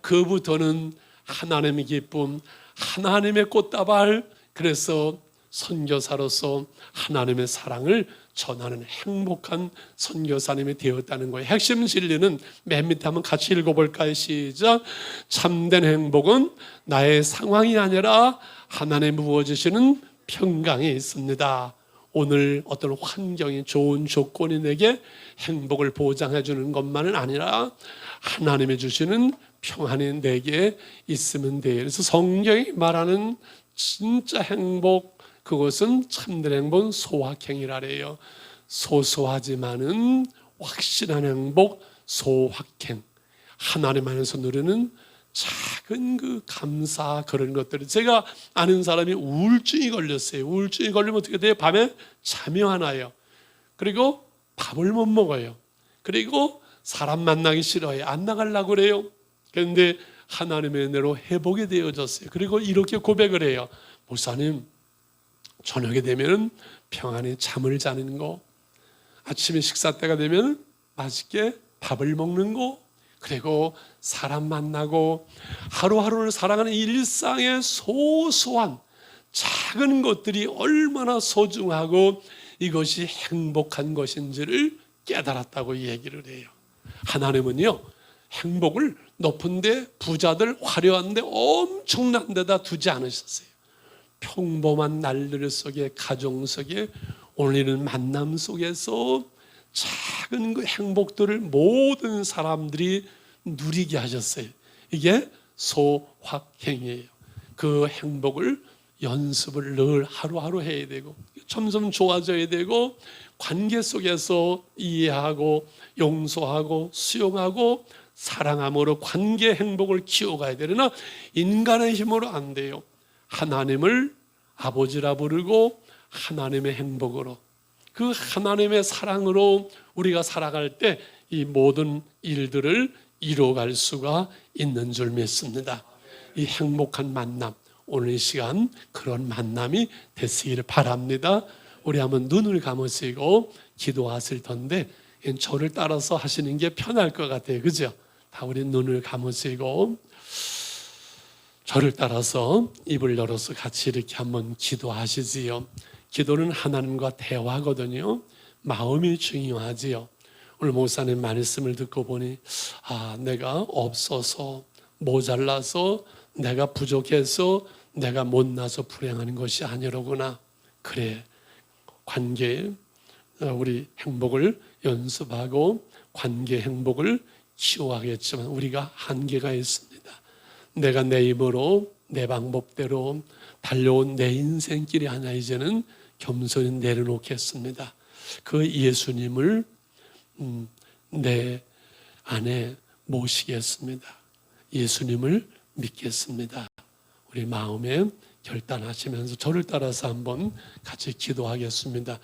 그부터는 하나님의 기쁨, 하나님의 꽃다발. 그래서 선교사로서 하나님의 사랑을 전하는 행복한 선교사님이 되었다는 거예요. 핵심 진리는 맨 밑에 한번 같이 읽어볼까요? 시작. 참된 행복은 나의 상황이 아니라 하나님이 부어주시는 평강에 있습니다. 오늘 어떤 환경이 좋은 조건이 내게 행복을 보장해 주는 것만은 아니라 하나님이 주시는 평안이 내게 있으면 돼요. 그래서 성경이 말하는 진짜 행복, 그것은 참된 행복은 소확행이라래요. 소소하지만은 확실한 행복, 소확행. 하나님 안에서 누리는 작은 그 감사, 그런 것들을. 제가 아는 사람이 우울증이 걸렸어요. 우울증이 걸리면 어떻게 돼요? 밤에 잠이 안 와요. 그리고 밥을 못 먹어요. 그리고 사람 만나기 싫어요. 안 나가려고 그래요. 그런데 하나님의 은혜로 회복이 되어졌어요. 그리고 이렇게 고백을 해요. 목사님, 저녁에 되면 평안히 잠을 자는 거, 아침에 식사 때가 되면 맛있게 밥을 먹는 거, 그리고 사람 만나고 하루하루를 살아가는 일상의 소소한 작은 것들이 얼마나 소중하고 이것이 행복한 것인지를 깨달았다고 얘기를 해요. 하나님은요, 행복을 높은데 부자들 화려한데 엄청난 데다 두지 않으셨어요. 평범한 날들 속에, 가정 속에, 오늘은 만남 속에서 작은 그 행복들을 모든 사람들이 누리게 하셨어요. 이게 소확행이에요. 그 행복을 연습을 늘 하루하루 해야 되고 점점 좋아져야 되고 관계 속에서 이해하고 용서하고 수용하고 사랑함으로 관계 행복을 키워가야 되나 인간의 힘으로 안 돼요. 하나님을 아버지라 부르고 하나님의 행복으로, 그 하나님의 사랑으로 우리가 살아갈 때 이 모든 일들을 이뤄갈 수가 있는 줄 믿습니다. 이 행복한 만남, 오늘 이 시간 그런 만남이 되시기를 바랍니다. 우리 한번 눈을 감으시고 기도하실 텐데 저를 따라서 하시는 게 편할 것 같아요. 그죠? 다 우리 눈을 감으시고 저를 따라서 입을 열어서 같이 이렇게 한번 기도하시지요. 기도는 하나님과 대화거든요. 마음이 중요하지요. 오늘 목사님 말씀을 듣고 보니 내가 없어서 모자라서 내가 부족해서 내가 못나서 불행하는 것이 아니로구나. 그래, 관계에 우리 행복을 연습하고 관계 행복을 키워가겠지만 우리가 한계가 있습니다. 내가 내 힘으로 내 방법대로 달려온 내 인생길이 하나 이제는 겸손히 내려놓겠습니다. 그 예수님을 내 안에 모시겠습니다. 예수님을 믿겠습니다. 우리 마음에 결단하시면서 저를 따라서 한번 같이 기도하겠습니다.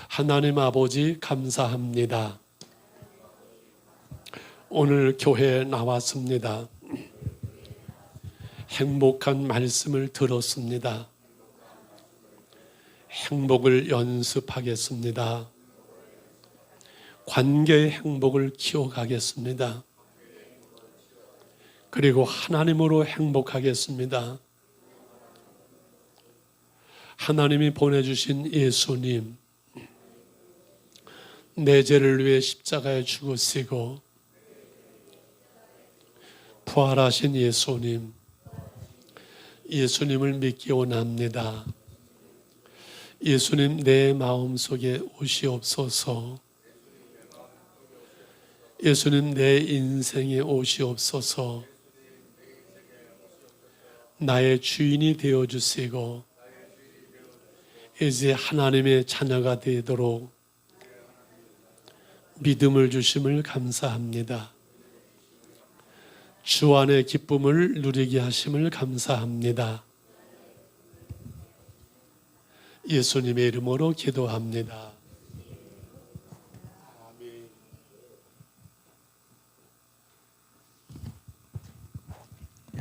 하나님 아버지 감사합니다. 오늘 교회에 나왔습니다. 행복한 말씀을 들었습니다. 행복을 연습하겠습니다. 관계의 행복을 키워가겠습니다. 그리고 하나님으로 행복하겠습니다. 하나님이 보내주신 예수님, 내 죄를 위해 십자가에 죽으시고 부활하신 예수님, 예수님을 믿기 원합니다. 예수님 내 마음속에 오시옵소서. 예수님 내 인생에 오시옵소서. 나의 주인이 되어주시고 이제 하나님의 자녀가 되도록 믿음을 주심을 감사합니다. 주 안의 기쁨을 누리게 하심을 감사합니다. 예수님의 이름으로 기도합니다.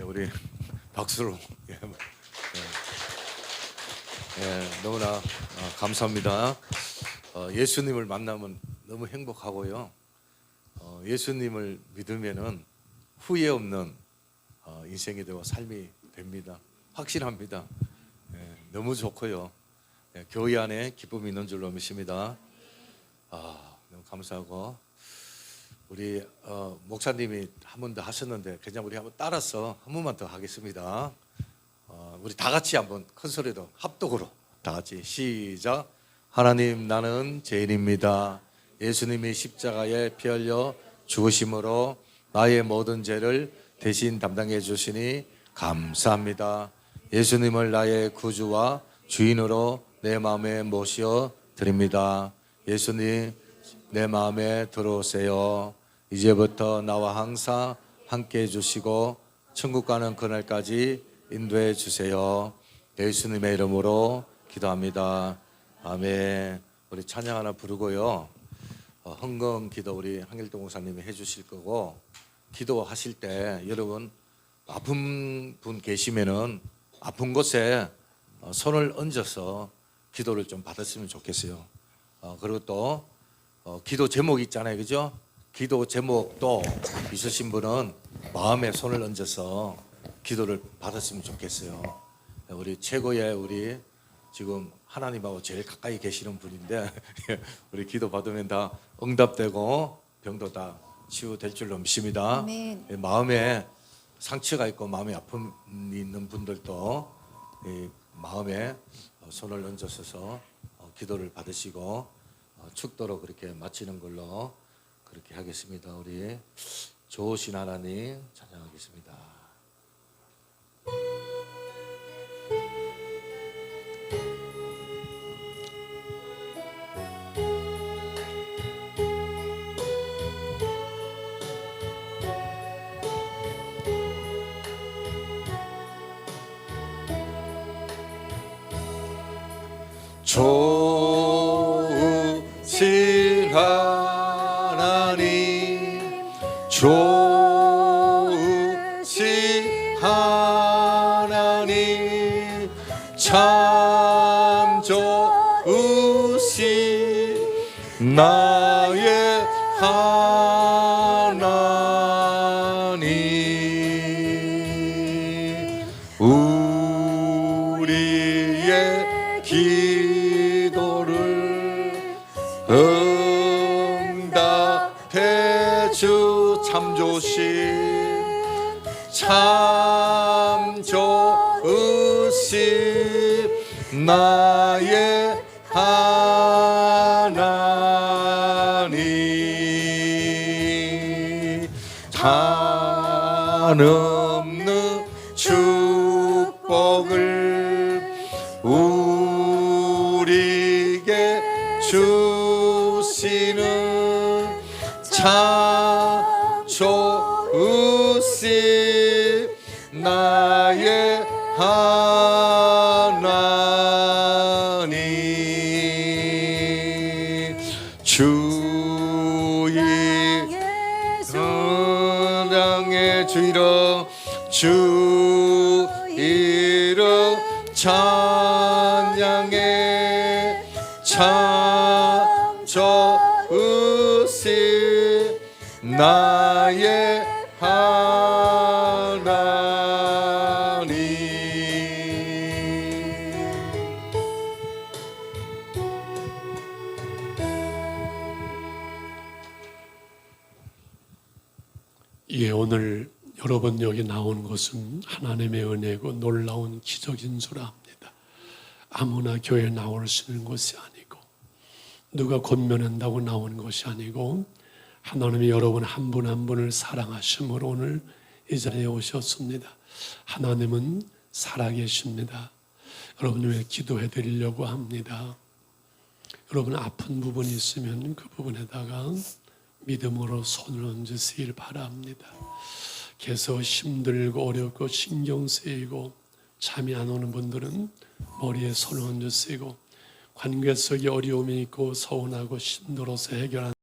우리 박수로. 너무나 감사합니다. 예수님을 만나면 너무 행복하고요. 예수님을 믿으면은 후회 없는 인생이 되고 삶이 됩니다. 확실합니다. 너무 좋고요. 교회 안에 기쁨이 있는 줄로 믿습니다. 너무 감사하고 우리 목사님이 한 번 더 하셨는데 그냥 우리 한번 따라서 한 번만 더 하겠습니다. 우리 다 같이 한번 큰 소리로 합독으로 다 같이 시작. 하나님, 나는 죄인입니다. 예수님이 십자가에 피 흘려 죽으심으로 나의 모든 죄를 대신 담당해 주시니 감사합니다. 예수님을 나의 구주와 주인으로 내 마음에 모셔 드립니다. 예수님, 내 마음에 들어오세요. 이제부터 나와 항상 함께 해주시고 천국 가는 그날까지 인도해 주세요. 예수님의 이름으로 기도합니다. 아멘. 우리 찬양 하나 부르고요. 헌금 기도 우리 한길동 목사님이 해주실 거고, 기도하실 때 여러분 아픈 분 계시면은 아픈 곳에 손을 얹어서 기도를 좀 받았으면 좋겠어요. 그리고 또 기도 제목 있잖아요, 그죠? 기도 제목도 있으신 분은 마음에 손을 얹어서 기도를 받았으면 좋겠어요. 우리 최고의 우리 지금 하나님하고 제일 가까이 계시는 분인데 우리 기도 받으면 다 응답되고 병도 다 치유될 줄로 믿습니다. 아멘. 마음에 상처가 있고 마음에 아픔이 있는 분들도 마음에 손을 얹어서 기도를 받으시고 축도로 그렇게 마치는 걸로 그렇게 하겠습니다. 우리 좋으신 하나님 찬양하겠습니다. 좋으신 하나님, 좋으신 하나님, 참 좋으신 나의 하나님, 우리의 기도를 응답해 주 참 좋으신 나의 하나님, 한없는 축복을 우리에게 주시는 참 좋으신 나의 하나님, 주의 사랑의 주이름, 주 이름 찬양해, 참 좋으신 나의 하나님. 예, 오늘 여러분 여기 나온 것은 하나님의 은혜고 놀라운 기적인 줄 압니다. 아무나 교회 나올 수 있는 것이 아니고 누가 권면한다고 나온 것이 아니고 하나님이 여러분 한 분 한 분을 사랑하심으로 오늘 이 자리에 오셨습니다. 하나님은 살아계십니다. 여러분 위해 기도해 드리려고 합니다. 여러분 아픈 부분이 있으면 그 부분에다가 믿음으로 손을 얹으시길 바랍니다. 계속 힘들고 어렵고 신경 쓰이고 잠이 안 오는 분들은 머리에 손을 얹으시고 관계 속에 어려움이 있고 서운하고 힘들어서 해결 안